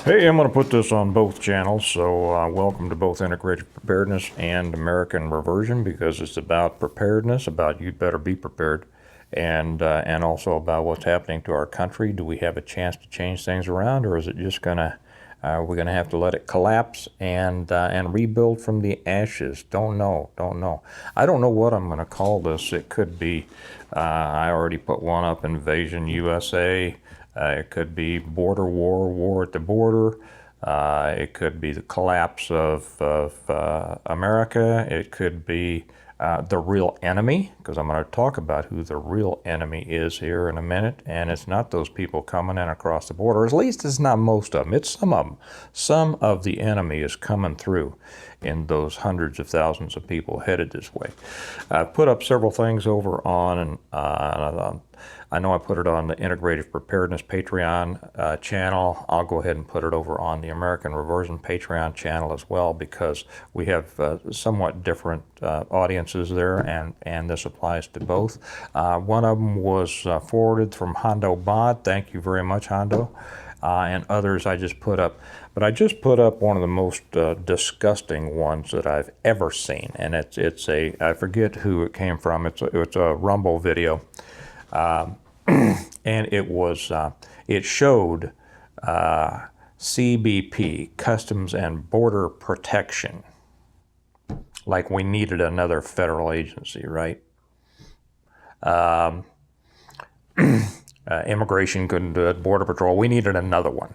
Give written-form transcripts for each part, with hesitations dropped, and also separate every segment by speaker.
Speaker 1: Hey, I'm going to put this on both channels, so welcome to both Integrated Preparedness and American Reversion, because it's about preparedness, about you better be prepared, and also about what's happening to our country. Do we have a chance to change things around, or is it just we're gonna have to let it collapse and rebuild from the ashes? Don't know. I don't know what I'm going to call this. It could be, I already put one up, Invasion USA. It could be border war at the border. It could be the collapse of America. It could be the real enemy, because I'm going to talk about who the real enemy is here in a minute. And it's not those people coming in across the border. At least it's not most of them. It's some of them. Some of the enemy is coming through in those hundreds of thousands of people headed this way. I've put up several things over on, I know I put it on the Integrative Preparedness Patreon channel. I'll go ahead and put it over on the American Reversion Patreon channel as well, because we have somewhat different audiences there, and this applies to both. One of them was forwarded from Hondo Bod. Thank you very much, Hondo. And others I just put up. But I just put up one of the most disgusting ones that I've ever seen, and it's I forget who it came from. It's a Rumble video, and it showed CBP, Customs and Border Protection, like we needed another federal agency, right? Immigration couldn't do it, Border Patrol, we needed another one.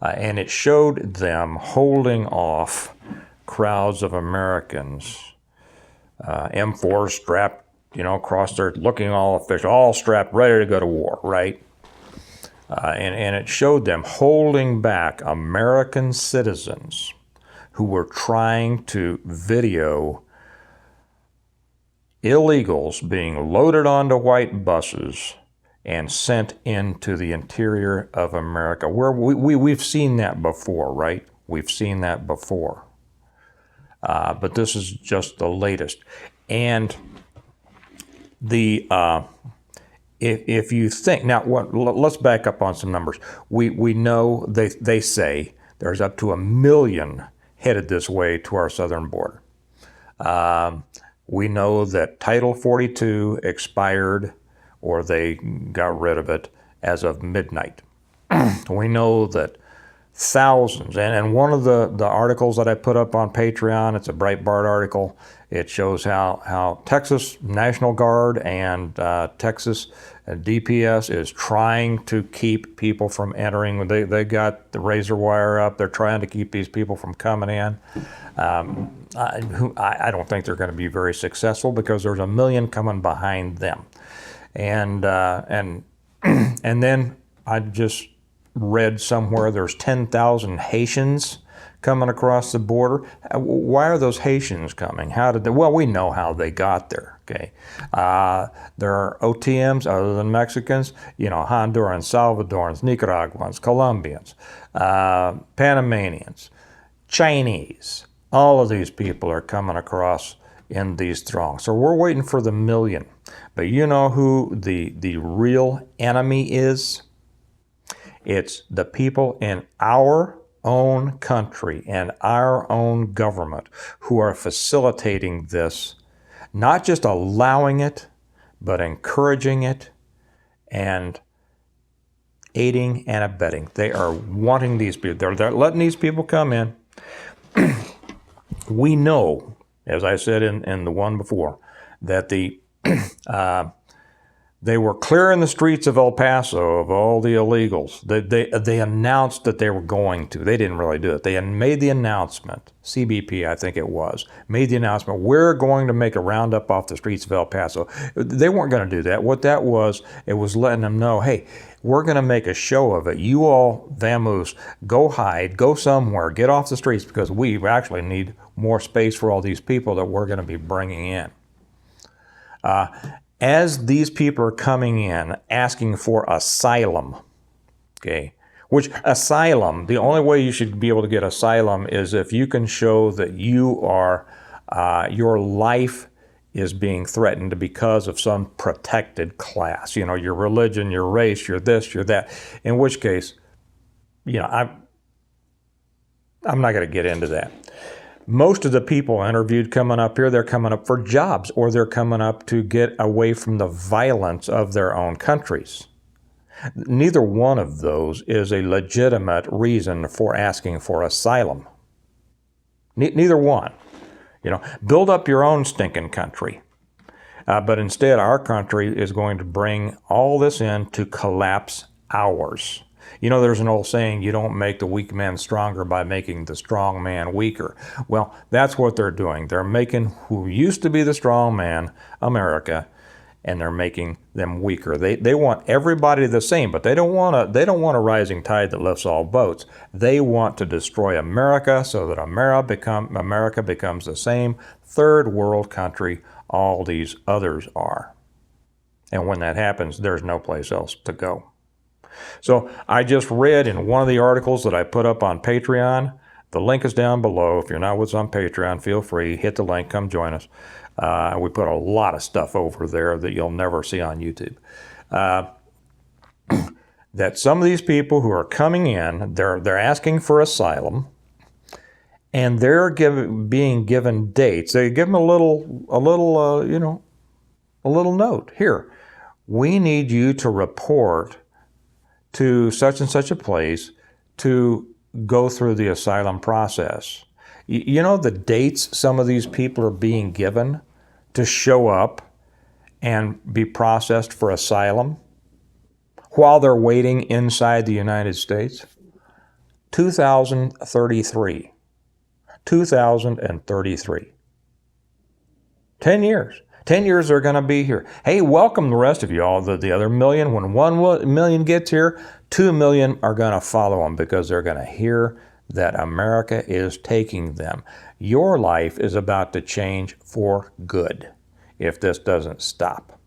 Speaker 1: And it showed them holding off crowds of Americans, M4 strapped, across there, looking all official, all strapped, ready to go to war, right? And it showed them holding back American citizens who were trying to video illegals being loaded onto white buses and sent into the interior of America, where we've seen that before, right? We've seen that before. But this is just the latest. And if you think, now let's back up on some numbers. We know they say there's up to 1 million headed this way to our southern border. We know that Title 42 expired, or they got rid of it as of midnight. We know that thousands, and one of the articles that I put up on Patreon, it's a Breitbart article. It shows how Texas National Guard and Texas DPS is trying to keep people from entering. They got the razor wire up. They're trying to keep these people from coming in. I don't think they're going to be very successful, because there's 1 million coming behind them. And then I just read somewhere there's 10,000 Haitians coming across the border. Why are those Haitians coming? How did they? Well, we know how they got there. Okay, there are OTMs other than Mexicans. Hondurans, Salvadorans, Nicaraguans, Colombians, Panamanians, Chinese. All of these people are coming across in these throngs. So we're waiting for the 1 million. But you know who the real enemy is? It's the people in our own country and our own government who are facilitating this, not just allowing it, but encouraging it and aiding and abetting. They are wanting these people. They're letting these people come in. We know, as I said in the one before, that they were clearing the streets of El Paso of all the illegals. They announced that they were going to. They didn't really do it. They had made the announcement. CBP, I think it was, made the announcement, we're going to make a roundup off the streets of El Paso. They weren't going to do that. What that was, it was letting them know, hey, we're going to make a show of it. You all, vamoose, go hide, go somewhere, get off the streets, because we actually need more space for all these people that we're going to be bringing in. As these people are coming in asking for asylum, okay, which asylum, the only way you should be able to get asylum is if you can show that you are, your life is being threatened because of some protected class, your religion, your race, your this, your that, in which case you know, I'm not going to get into that. Most of the people interviewed coming up here, they're coming up for jobs, or they're coming up to get away from the violence of their own countries. Neither one of those is a legitimate reason for asking for asylum. Neither one. You know, build up your own stinking country. But instead, our country is going to bring all this in to collapse ours. You know, there's an old saying, you don't make the weak man stronger by making the strong man weaker. Well, that's what they're doing. They're making who used to be the strong man, America, and they're making them weaker. They want everybody the same, but they don't want a rising tide that lifts all boats. They want to destroy America so that America becomes the same third world country all these others are. And when that happens, there's no place else to go. So I just read in one of the articles that I put up on Patreon. The link is down below. If you're not with us on Patreon, feel free, hit the link, come join us. We put a lot of stuff over there that you'll never see on YouTube. That some of these people who are coming in, they're asking for asylum, and they're being given dates. They give them a little note. Here, we need you to report to such and such a place to go through the asylum process. You know the dates some of these people are being given to show up and be processed for asylum while they're waiting inside the United States? 2033. 2033. 10 years. 10 years they're going to be here. Hey, welcome the rest of you all, the other million. When 1 million gets here, 2 million are going to follow them because they're going to hear that America is taking them. Your life is about to change for good if this doesn't stop.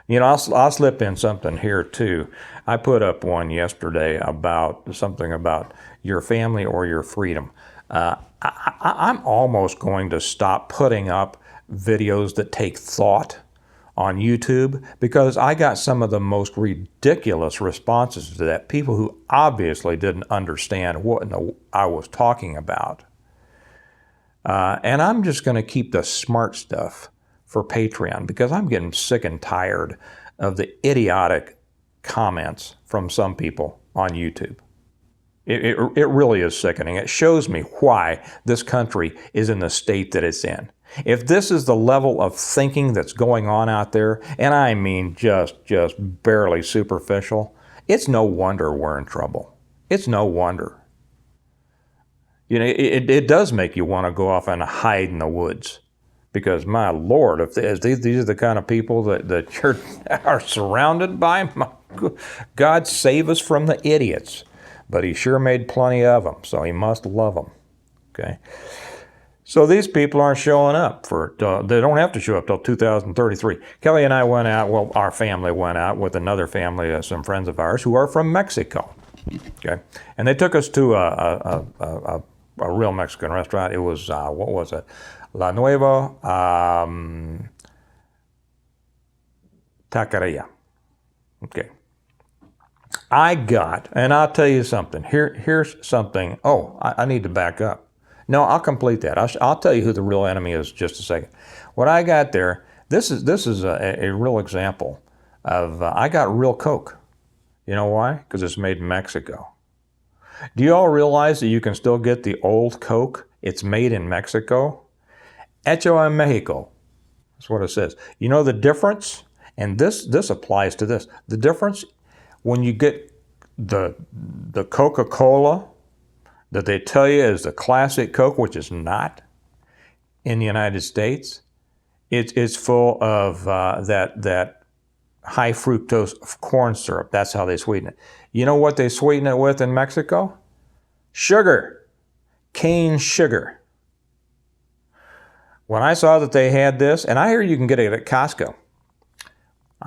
Speaker 1: You know, I'll slip in something here too. I put up one yesterday about something about your family or your freedom. I'm almost going to stop putting up videos that take thought on YouTube because I got some of the most ridiculous responses to that. People who obviously didn't understand what I was talking about. And I'm just going to keep the smart stuff for Patreon because I'm getting sick and tired of the idiotic comments from some people on YouTube. It really is sickening. It shows me why this country is in the state that it's in. If this is the level of thinking that's going on out there, and I mean just barely superficial, it's no wonder we're in trouble. It's no wonder. You know, it does make you want to go off and hide in the woods. Because, my Lord, if these are the kind of people that you are surrounded by, God save us from the idiots. But he sure made plenty of them, so he must love them. Okay? So these people aren't showing up they don't have to show up till 2033. Kelly and I went out, well, our family went out with another family, some friends of ours who are from Mexico. Okay? And they took us to a real Mexican restaurant. It was, what was it? La Nueva Taqueria. Okay. And I'll tell you something. Here's something. Oh, I need to back up. No, I'll complete that. I'll tell you who the real enemy is in just a second. What I got there, this is a real example of, I got real Coke. You know why? Because it's made in Mexico. Do you all realize that you can still get the old Coke? It's made in Mexico. Hecho en Mexico. That's what it says. You know the difference? And this applies to this. The difference when you get the Coca-Cola that they tell you is the classic Coke, which is not in the United States, it's full of that high fructose corn syrup. That's how they sweeten it. You know what they sweeten it with in Mexico? Sugar. Cane sugar. When I saw that they had this, and I hear you can get it at Costco.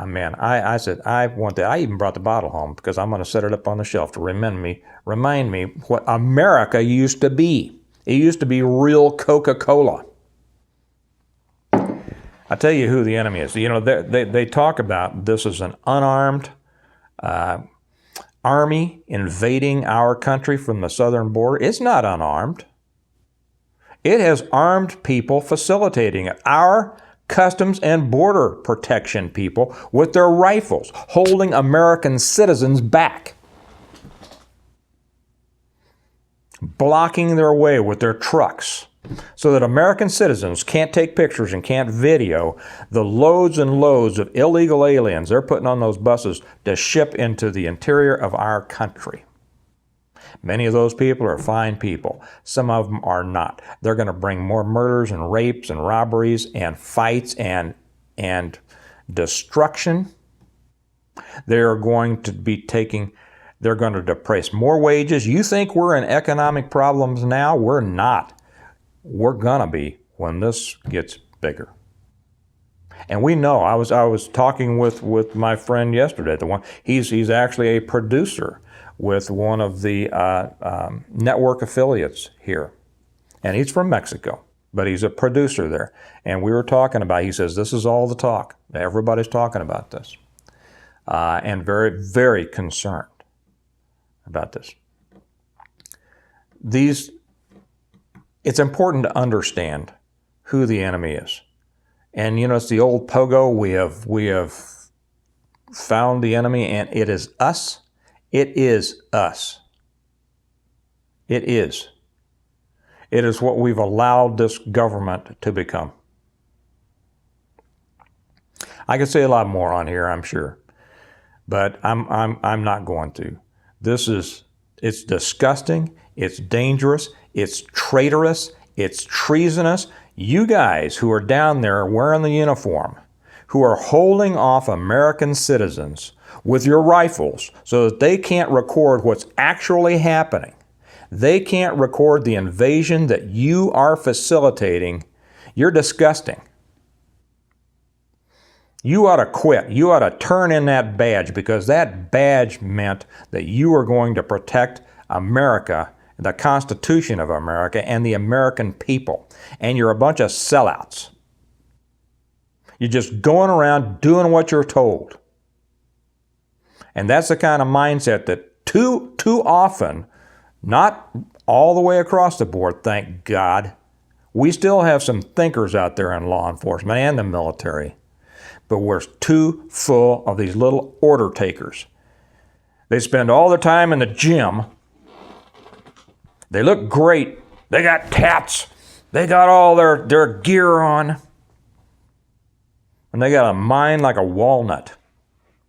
Speaker 1: Man, I said, I want that. I even brought the bottle home because I'm going to set it up on the shelf to remind me what America used to be. It used to be real Coca-Cola. I'll tell you who the enemy is. You know, they talk about this as an unarmed army invading our country from the southern border, it's not unarmed. It has armed people facilitating it. Our Customs and Border Protection people with their rifles, holding American citizens back, blocking their way with their trucks so that American citizens can't take pictures and can't video the loads and loads of illegal aliens they're putting on those buses to ship into the interior of our country. Many of those people are fine people. Some of them are not. They're going to bring more murders and rapes and robberies and fights and destruction. They're going to depress more wages. You think we're in economic problems now? We're not. We're going to be when this gets bigger. And we know, I was talking with my friend yesterday, he's actually a producer with one of the network affiliates here. And he's from Mexico, but he's a producer there. And we were talking about, he says, this is all the talk. Everybody's talking about this. And very, very concerned about this. It's important to understand who the enemy is. And it's the old pogo, we have found the enemy, and it is us. It is us. It is. It is what we've allowed this government to become. I could say a lot more on here, I'm sure, but I'm not going to. It's disgusting, it's dangerous, it's traitorous, it's treasonous. You guys who are down there wearing the uniform, who are holding off American citizens with your rifles so that they can't record what's actually happening. They can't record the invasion that you are facilitating. You're disgusting. You ought to quit. You ought to turn in that badge, because that badge meant that you were going to protect America, the Constitution of America, and the American people. And you're a bunch of sellouts. You're just going around doing what you're told. And that's the kind of mindset that too often, not all the way across the board, thank God, we still have some thinkers out there in law enforcement and the military, but we're too full of these little order takers. They spend all their time in the gym. They look great. They got tats. They got all their gear on. And they got a mind like a walnut.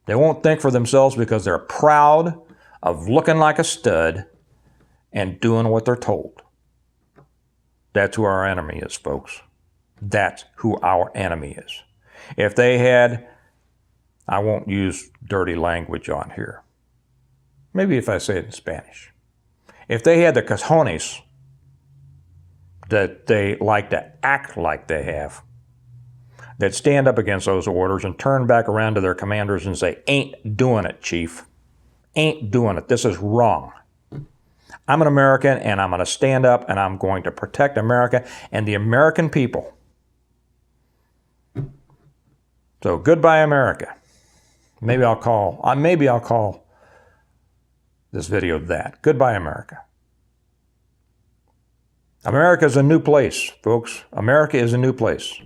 Speaker 1: They won't think for themselves because they're proud of looking like a stud and doing what they're told. That's who our enemy is, folks. That's who our enemy is. If they had, I won't use dirty language on here. Maybe if I say it in Spanish. If they had the cojones that they like to act like they have, that stand up against those orders and turn back around to their commanders and say, ain't doing it, Chief. Ain't doing it. This is wrong. I'm an American, and I'm going to stand up, and I'm going to protect America and the American people. So goodbye, America. Maybe I'll call this video that. Goodbye, America. America is a new place, folks. America is a new place.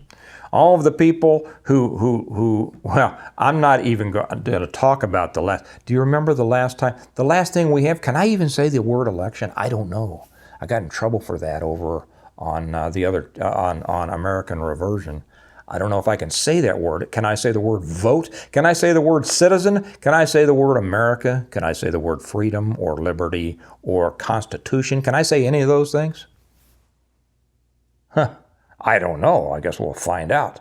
Speaker 1: All of the people who well, I'm not even going to talk about the last. Do you remember the last time? The last thing we have, can I even say the word election? I don't know. I got in trouble for that over on on American Reversion. I don't know if I can say that word. Can I say the word vote? Can I say the word citizen? Can I say the word America? Can I say the word freedom or liberty or Constitution? Can I say any of those things? Huh. I don't know. I guess we'll find out.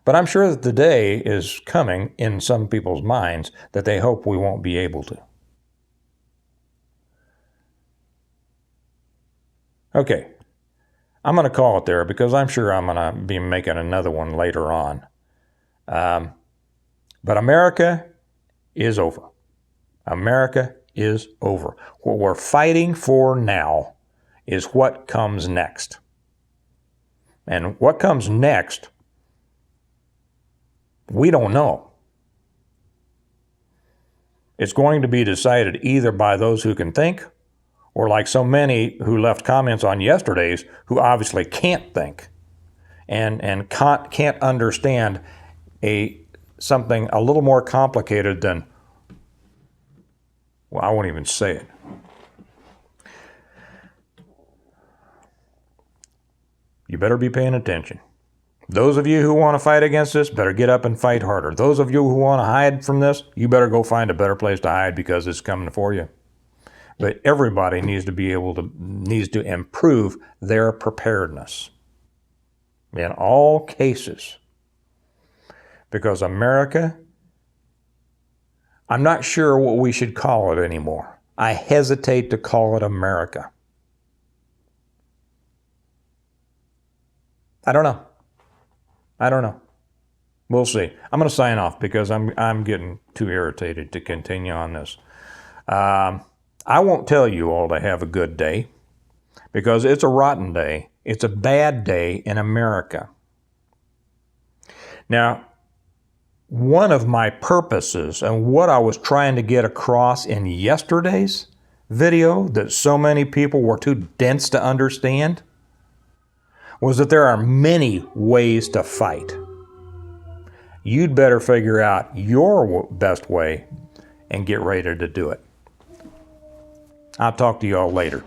Speaker 1: But I'm sure that the day is coming in some people's minds that they hope we won't be able to. Okay. I'm going to call it there because I'm sure I'm going to be making another one later on. But America is over. America is over. What we're fighting for now is what comes next. And what comes next, we don't know. It's going to be decided either by those who can think, or like so many who left comments on yesterday's who obviously can't think and can't understand something a little more complicated than, well, I won't even say it. You better be paying attention. Those of you who want to fight against this better get up and fight harder. Those of you who want to hide from this, you better go find a better place to hide because it's coming for you. But everybody needs to improve their preparedness in all cases. Because America, I'm not sure what we should call it anymore. I hesitate to call it America. I don't know. We'll see. I'm going to sign off because I'm getting too irritated to continue on this. I won't tell you all to have a good day because it's a rotten day. It's a bad day in America. Now, one of my purposes and what I was trying to get across in yesterday's video that so many people were too dense to understand was that there are many ways to fight. You'd better figure out your best way and get ready to do it. I'll talk to you all later.